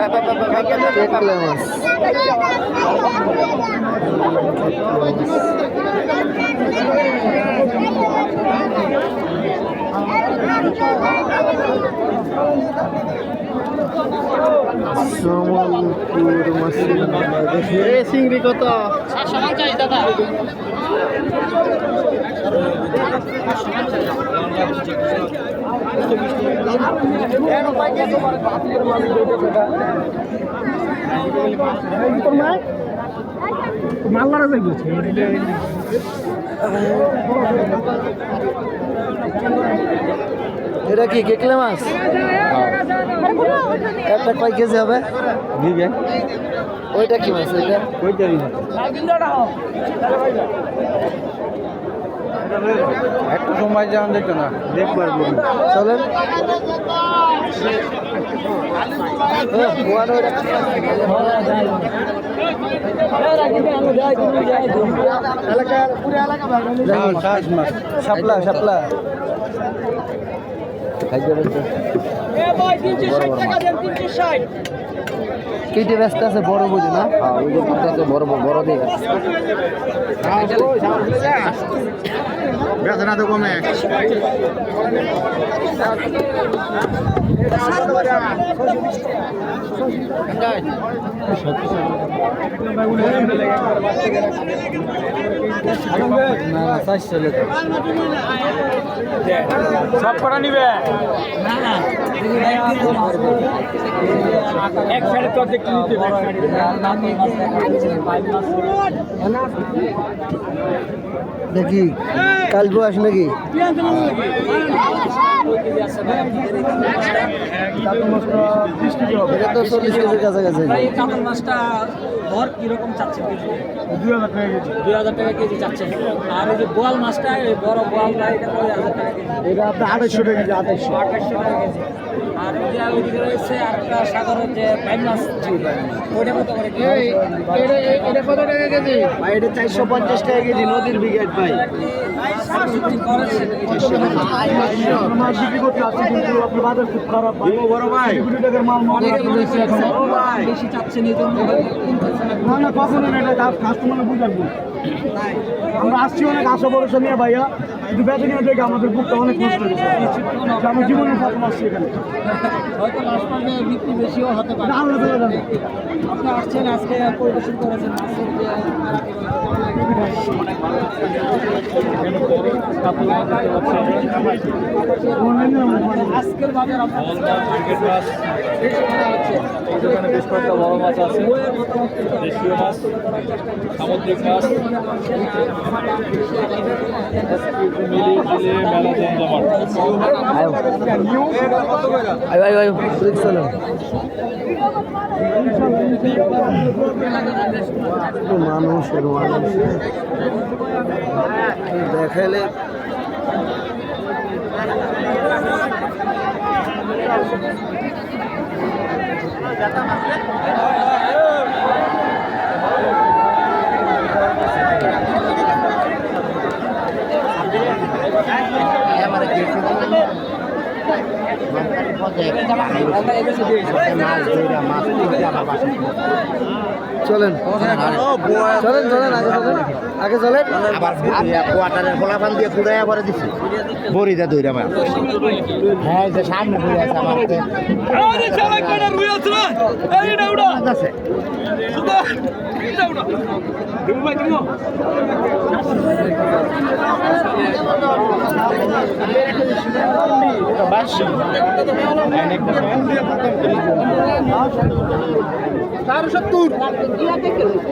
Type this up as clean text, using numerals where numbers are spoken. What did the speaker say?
কেকলা মাছ চিংড়ি কত দাদা মাল্লারা যাই এটা কি কেকলা মাছ একটা কয় কেজি হবে ওইটা কি মাছ ওইটা একটু সময় যাওয়া যেত না দেখবার চলেন শাপলা শাপলা কেটে ব্যস্ত আছে বড় বুঝি না বড় বড় দিয়ে বেচনা তো কমে সব কটা নিবে এক সাইডে তো দেখতে নিতে দেখি কাল বয়স নাকি এটা তো 40 কেজির কাছাকাছি মাছটা ভর কিরকম চাচ্ছে 2000 টাকা কেজি চাচ্ছে আর এই যে বোয়াল মাছটা বড় বোয়ালটা এটা 1000 টাকা কেজি এটা আপনার 2800 টাকা কেজি 2800 টাকা কেজি আর ওই যে ওইদিকে রয়েছে আরেকটা সাগরের যে বাইম মাছ ওইটা কত করে এটা কত টাকা কেজি ভাই এটা 450 টাকা কেজি নদীর বিঘাত ভাই মাছ বিক্রি করতে আসছে কিন্তু আপনার বাজার খুব খারাপ ভাই বড় ভাই বেশি চাচ্ছেন এই জন্য না না কখনো না এটা কাস্টমার বুঝাবো আমরা আসছি অনেক আশা ভরসা নিয়ে ভাইয়া কিন্তু বেঁচে কিনে দেখে আমাদের বুকটা অনেক নষ্ট হয়েছে আমার জীবনে প্রথম আসছি এখানে হয়তো মাছ পাবে বিক্রি বেশিও হতে পারে আপনি আসছেন আজকে পরিবেশন করেছেন মাছের আজকের বাজার এখানে বেশ কয়েকটা বড় মাছ আছে দেশীয় মাছ সামুদ্রিক মাছ মিলিয়ে ঝিলিয়ে মেলা জমজমাট মানুষের মানুষ দেখাইলে চলেন চলেন চলেন আগে চলেন আবার কোয়ার্টারের ফলাফান দিয়ে কুড়াইয়া পরে দিছি বড়িটা দইরা মা হ্যাঁ যে সামনে ঘুরে আছে আমার আছে তার 70